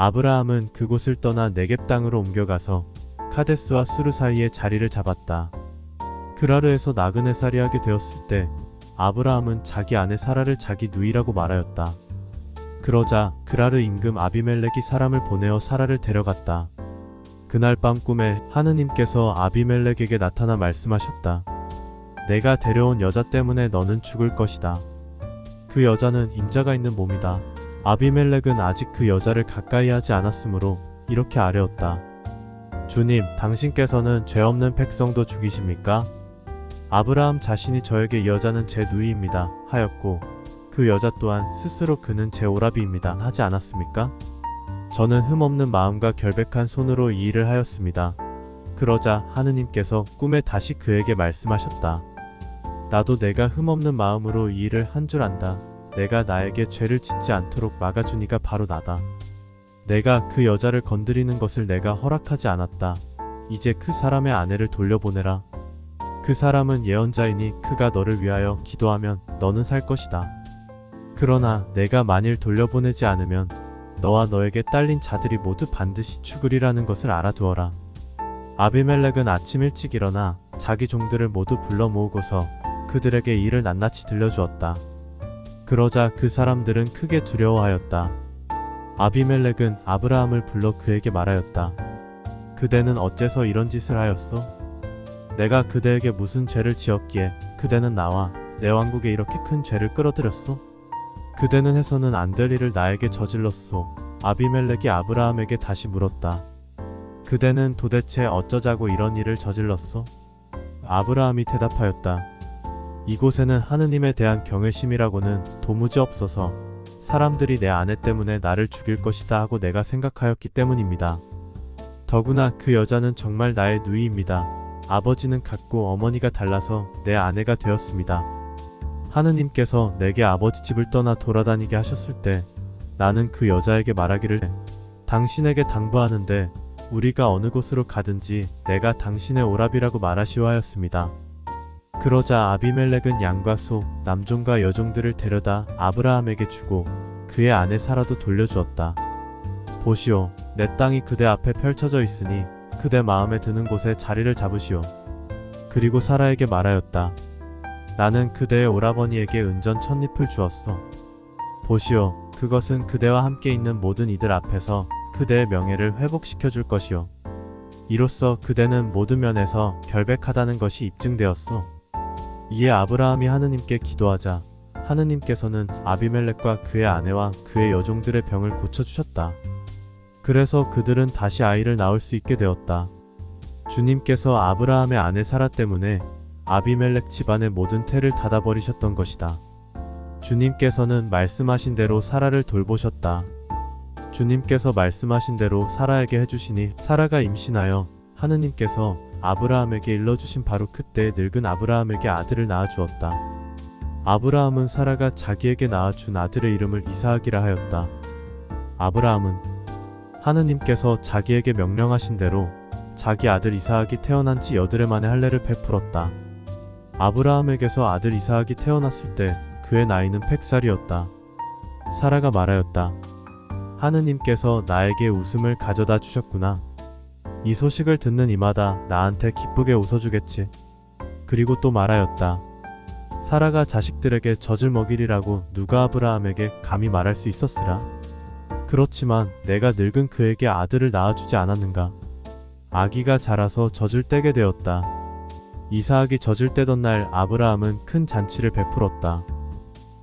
아브라함은 그곳을 떠나 네겝 땅으로 옮겨가서 카데스와 수르 사이에 자리를 잡았다. 그라르에서 나그네 살이하게 되었을 때 아브라함은 자기 아내 사라를 자기 누이라고 말하였다. 그러자 그라르 임금 아비멜렉이 사람을 보내어 사라를 데려갔다. 그날 밤 꿈에 하느님께서 아비멜렉에게 나타나 말씀하셨다. 내가 데려온 여자 때문에 너는 죽을 것이다. 그 여자는 임자가 있는 몸이다. 아비멜렉은 아직 그 여자를 가까이 하지 않았으므로 이렇게 아뢰었다. 주님, 당신께서는 죄 없는 백성도 죽이십니까? 아브라함 자신이 저에게 이 여자는 제 누이입니다 하였고 그 여자 또한 스스로 그는 제 오라비입니다 하지 않았습니까? 저는 흠없는 마음과 결백한 손으로 이 일을 하였습니다. 그러자 하느님께서 꿈에 다시 그에게 말씀하셨다. 나도 내가 흠없는 마음으로 이 일을 한 줄 안다. 내가 나에게 죄를 짓지 않도록 막아주니가 바로 나다. 내가 그 여자를 건드리는 것을 내가 허락하지 않았다. 이제 그 사람의 아내를 돌려보내라. 그 사람은 예언자이니 그가 너를 위하여 기도하면 너는 살 것이다. 그러나 내가 만일 돌려보내지 않으면 너와 너에게 딸린 자들이 모두 반드시 죽으리라는 것을 알아두어라. 아비멜렉은 아침 일찍 일어나 자기 종들을 모두 불러 모으고서 그들에게 이를 낱낱이 들려주었다. 그러자 그 사람들은 크게 두려워하였다. 아비멜렉은 아브라함을 불러 그에게 말하였다. 그대는 어째서 이런 짓을 하였소? 내가 그대에게 무슨 죄를 지었기에 그대는 나와 내 왕국에 이렇게 큰 죄를 끌어들였소? 그대는 해서는 안 될 일을 나에게 저질렀소. 아비멜렉이 아브라함에게 다시 물었다. 그대는 도대체 어쩌자고 이런 일을 저질렀소? 아브라함이 대답하였다. 이곳에는 하느님에 대한 경외심이라고는 도무지 없어서 사람들이 내 아내 때문에 나를 죽일 것이다 하고 내가 생각하였기 때문입니다. 더구나 그 여자는 정말 나의 누이입니다. 아버지는 같고 어머니가 달라서 내 아내가 되었습니다. 하느님께서 내게 아버지 집을 떠나 돌아다니게 하셨을 때 나는 그 여자에게 말하기를 당신에게 당부하는데 우리가 어느 곳으로 가든지 내가 당신의 오라비라고 말하시오 하였습니다. 그러자 아비멜렉은 양과 소, 남종과 여종들을 데려다 아브라함에게 주고 그의 아내 사라도 돌려주었다. 보시오, 내 땅이 그대 앞에 펼쳐져 있으니 그대 마음에 드는 곳에 자리를 잡으시오. 그리고 사라에게 말하였다. 나는 그대의 오라버니에게 은전 1000잎을 주었소. 보시오, 그것은 그대와 함께 있는 모든 이들 앞에서 그대의 명예를 회복시켜 줄 것이오. 이로써 그대는 모든 면에서 결백하다는 것이 입증되었소. 이에 아브라함이 하느님께 기도하자 하느님께서는 아비멜렉과 그의 아내와 그의 여종들의 병을 고쳐주셨다. 그래서 그들은 다시 아이를 낳을 수 있게 되었다. 주님께서 아브라함의 아내 사라 때문에 아비멜렉 집안의 모든 태를 닫아버리셨던 것이다. 주님께서는 말씀하신 대로 사라를 돌보셨다. 주님께서 말씀하신 대로 사라에게 해주시니 사라가 임신하여 하느님께서 아브라함에게 일러주신 바로 그때 늙은 아브라함에게 아들을 낳아주었다. 아브라함은 사라가 자기에게 낳아준 아들의 이름을 이사학이라 하였다. 아브라함은 하느님께서 자기에게 명령하신 대로 자기 아들 이사학이 태어난 지 8해 만에 할례를 베풀었다. 아브라함에게서 아들 이사학이 태어났을 때 그의 나이는 100살이었다. 사라가 말하였다. 하느님께서 나에게 웃음을 가져다 주셨구나. 이 소식을 듣는 이마다 나한테 기쁘게 웃어주겠지. 그리고 또 말하였다. 사라가 자식들에게 젖을 먹이리라고 누가 아브라함에게 감히 말할 수 있었으랴. 그렇지만 내가 늙은 그에게 아들을 낳아주지 않았는가. 아기가 자라서 젖을 떼게 되었다. 이사학이 젖을 떼던 날 아브라함은 큰 잔치를 베풀었다.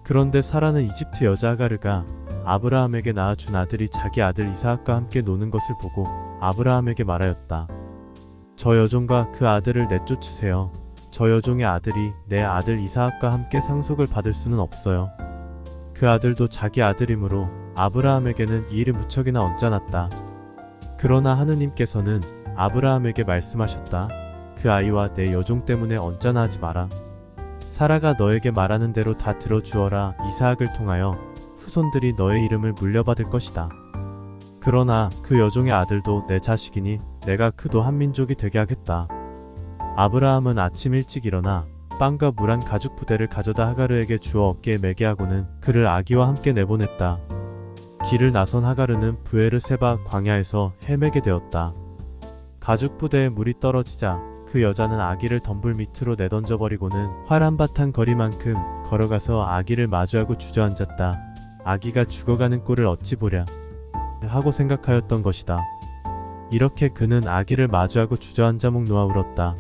그런데 사라는 이집트 여자 아가르가 아브라함에게 낳아준 아들이 자기 아들 이사학과 함께 노는 것을 보고 아브라함에게 말하였다. 저 여종과 그 아들을 내쫓으세요. 저 여종의 아들이 내 아들 이사학과 함께 상속을 받을 수는 없어요. 그 아들도 자기 아들이므로 아브라함에게는 이 일이 무척이나 언짢았다. 그러나 하느님께서는 아브라함에게 말씀하셨다. 그 아이와 내 여종 때문에 언짢아하지 마라. 사라가 너에게 말하는 대로 다 들어주어라. 이사학을 통하여 후손들이 너의 이름을 물려받을 것이다. 그러나 그 여종의 아들도 내 자식이니 내가 그도 한 민족이 되게 하겠다. 아브라함은 아침 일찍 일어나 빵과 물 한 가죽 부대를 가져다 하가르에게 주어 어깨에 매게 하고는 그를 아기와 함께 내보냈다. 길을 나선 하가르는 브에르세바 광야에서 헤매게 되었다. 가죽 부대에 물이 떨어지자 그 여자는 아기를 덤불 밑으로 내던져버리고는 활 한바탕 거리만큼 걸어가서 아기를 마주하고 주저앉았다. 아기가 죽어가는 꼴을 어찌 보랴 하고 생각하였던 것이다. 이렇게 그는 아기를 마주하고 주저앉아 목 놓아 울었다.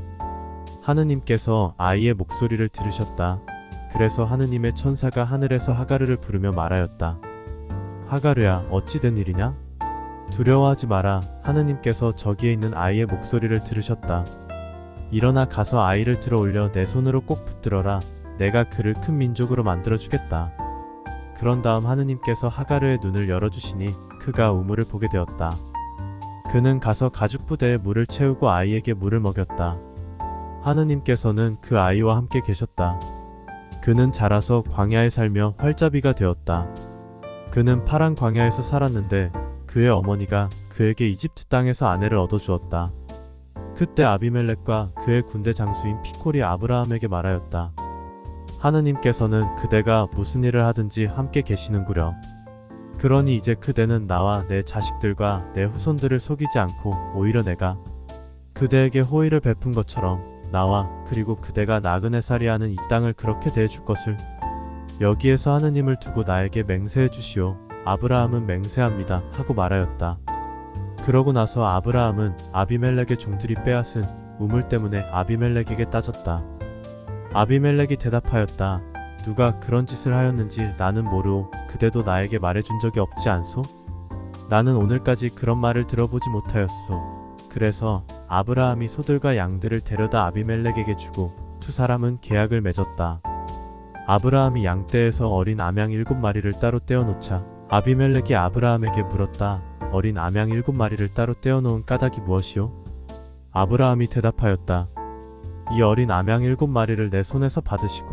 하느님께서 아이의 목소리를 들으셨다. 그래서 하느님의 천사가 하늘에서 하가르를 부르며 말하였다. 하가르야, 어찌 된 일이냐? 두려워하지 마라. 하느님께서 저기에 있는 아이의 목소리를 들으셨다. 일어나 가서 아이를 들어 올려 내 손으로 꼭 붙들어라. 내가 그를 큰 민족으로 만들어주겠다. 그런 다음 하느님께서 하가르의 눈을 열어주시니 그가 우물을 보게 되었다. 그는 가서 가죽 부대에 물을 채우고 아이에게 물을 먹였다. 하느님께서는 그 아이와 함께 계셨다. 그는 자라서 광야에 살며 활자비가 되었다. 그는 파란 광야에서 살았는데 그의 어머니가 그에게 이집트 땅에서 아내를 얻어주었다. 그때 아비멜렉과 그의 군대 장수인 피콜이 아브라함에게 말하였다. 하느님께서는 그대가 무슨 일을 하든지 함께 계시는구려. 그러니 이제 그대는 나와 내 자식들과 내 후손들을 속이지 않고 오히려 내가 그대에게 호의를 베푼 것처럼 나와 그리고 그대가 나그네 살이하는 이 땅을 그렇게 대해줄 것을 여기에서 하느님을 두고 나에게 맹세해 주시오. 아브라함은 맹세합니다 하고 말하였다. 그러고 나서 아브라함은 아비멜렉의 종들이 빼앗은 우물 때문에 아비멜렉에게 따졌다. 아비멜렉이 대답하였다. 누가 그런 짓을 하였는지 나는 모르오. 그대도 나에게 말해준 적이 없지 않소? 나는 오늘까지 그런 말을 들어보지 못하였소. 그래서 아브라함이 소들과 양들을 데려다 아비멜렉에게 주고 두 사람은 계약을 맺었다. 아브라함이 양떼에서 어린 암양 7마리를 따로 떼어놓자 아비멜렉이 아브라함에게 물었다. 어린 암양 7마리를 따로 떼어놓은 까닭이 무엇이오? 아브라함이 대답하였다. 이 어린 암양 7마리를 내 손에서 받으시고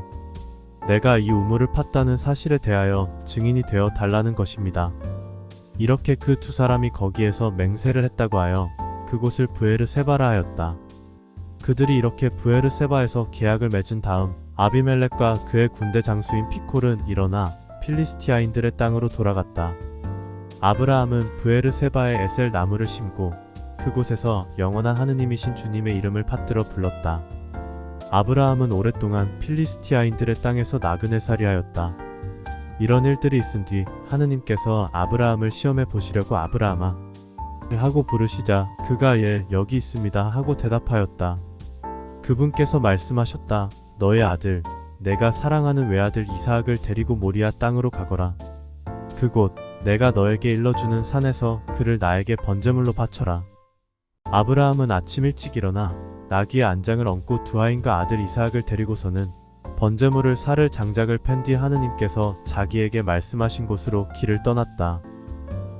내가 이 우물을 팠다는 사실에 대하여 증인이 되어 달라는 것입니다. 이렇게 그 두 사람이 거기에서 맹세를 했다고 하여 그곳을 브에르세바라 하였다. 그들이 이렇게 브에르세바에서 계약을 맺은 다음 아비멜렉과 그의 군대 장수인 피콜은 일어나 필리스티아인들의 땅으로 돌아갔다. 아브라함은 브에르세바에 에셀 나무를 심고 그곳에서 영원한 하느님이신 주님의 이름을 받들어 불렀다. 아브라함은 오랫동안 필리스티아인들의 땅에서 나그네살이 하였다. 이런 일들이 있은 뒤 하느님께서 아브라함을 시험해 보시려고 아브라함아 하고 부르시자 그가 예 여기 있습니다 하고 대답하였다. 그분께서 말씀하셨다. 너의 아들 내가 사랑하는 외아들 이사학을 데리고 모리아 땅으로 가거라. 그곳 내가 너에게 일러주는 산에서 그를 나에게 번제물로 바쳐라. 아브라함은 아침 일찍 일어나 나귀의 안장을 얹고 두 아인과 아들 이사학을 데리고서는 번제물을 살 장작을 팬 뒤 하느님께서 자기에게 말씀하신 곳으로 길을 떠났다.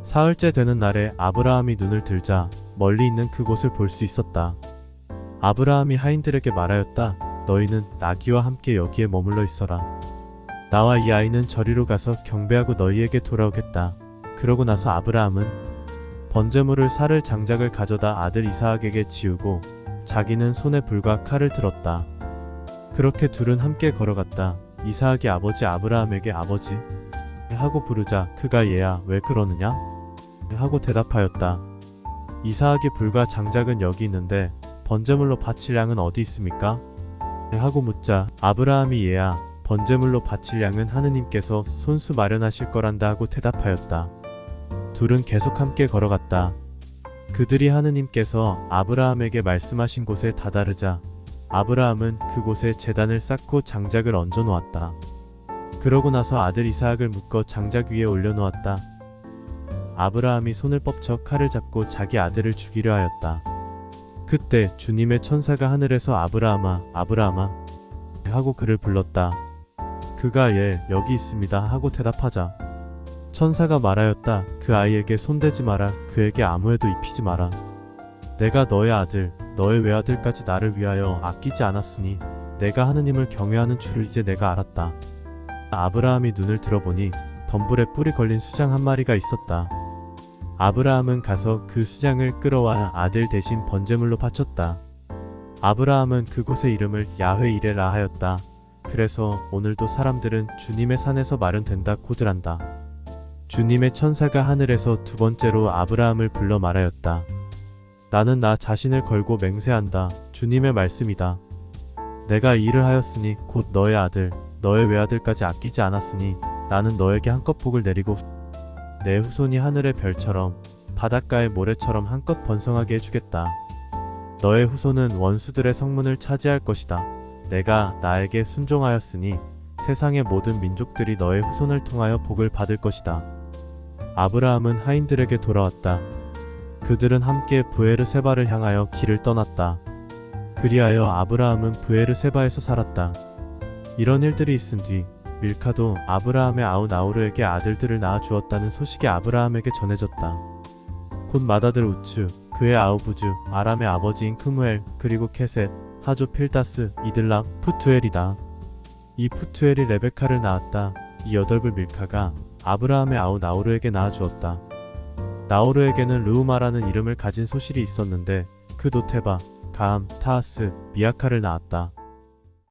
사흘째 되는 날에 아브라함이 눈을 들자 멀리 있는 그곳을 볼 수 있었다. 아브라함이 하인들에게 말하였다. 너희는 나귀와 함께 여기에 머물러 있어라. 나와 이 아이는 저리로 가서 경배하고 너희에게 돌아오겠다. 그러고 나서 아브라함은 번제물을 살 장작을 가져다 아들 이사학에게 지우고 자기는 손에 불과 칼을 들었다. 그렇게 둘은 함께 걸어갔다. 이사학의 아버지 아브라함에게 아버지 하고 부르자 그가 얘야 왜 그러느냐? 하고 대답하였다. 이사학의 불과 장작은 여기 있는데 번제물로 바칠 양은 어디 있습니까? 하고 묻자 아브라함이 얘야 번제물로 바칠 양은 하느님께서 손수 마련하실 거란다 하고 대답하였다. 둘은 계속 함께 걸어갔다. 그들이 하느님께서 아브라함에게 말씀하신 곳에 다다르자 아브라함은 그곳에 제단을 쌓고 장작을 얹어 놓았다. 그러고 나서 아들 이사학을 묶어 장작 위에 올려놓았다. 아브라함이 손을 뻗쳐 칼을 잡고 자기 아들을 죽이려 하였다. 그때 주님의 천사가 하늘에서 아브라함아 아브라함아 하고 그를 불렀다. 그가 예 여기 있습니다 하고 대답하자 천사가 말하였다. 그 아이에게 손대지 마라. 그에게 아무 해도 입히지 마라. 내가 너의 아들 너의 외아들까지 나를 위하여 아끼지 않았으니 내가 하느님을 경외하는 줄을 이제 내가 알았다. 아브라함이 눈을 들어보니 덤불에 뿔이 걸린 수장 한 마리가 있었다. 아브라함은 가서 그 수장을 끌어와 아들 대신 번제물로 바쳤다. 아브라함은 그곳의 이름을 야훼 이레라 하였다. 그래서 오늘도 사람들은 주님의 산에서 마련된다 고들한다. 주님의 천사가 하늘에서 두 번째로 아브라함을 불러 말하였다. 나는 나 자신을 걸고 맹세한다. 주님의 말씀이다. 내가 이 일을 하였으니 곧 너의 아들, 너의 외아들까지 아끼지 않았으니 나는 너에게 한껏 복을 내리고 내 후손이 하늘의 별처럼 바닷가의 모래처럼 한껏 번성하게 해주겠다. 너의 후손은 원수들의 성문을 차지할 것이다. 내가 나에게 순종하였으니 세상의 모든 민족들이 너의 후손을 통하여 복을 받을 것이다. 아브라함은 하인들에게 돌아왔다. 그들은 함께 브에르세바를 향하여 길을 떠났다. 그리하여 아브라함은 브에르세바에서 살았다. 이런 일들이 있은 뒤 밀카도 아브라함의 아우 나호르에게 아들들을 낳아 주었다는 소식이 아브라함에게 전해졌다. 곧 맏아들 우츠, 그의 아우 부즈, 아람의 아버지인 크무엘, 그리고 케셋, 하조 필다스, 이들람, 푸투엘이다. 이 푸투엘이 레베카를 낳았다. 이 여덟불 밀카가 아브라함의 아우 나호르에게 낳아 주었다. 나호르에게는 르우마라는 이름을 가진 소실이 있었는데 그도 테바, 가암, 타하스, 미아카를 낳았다.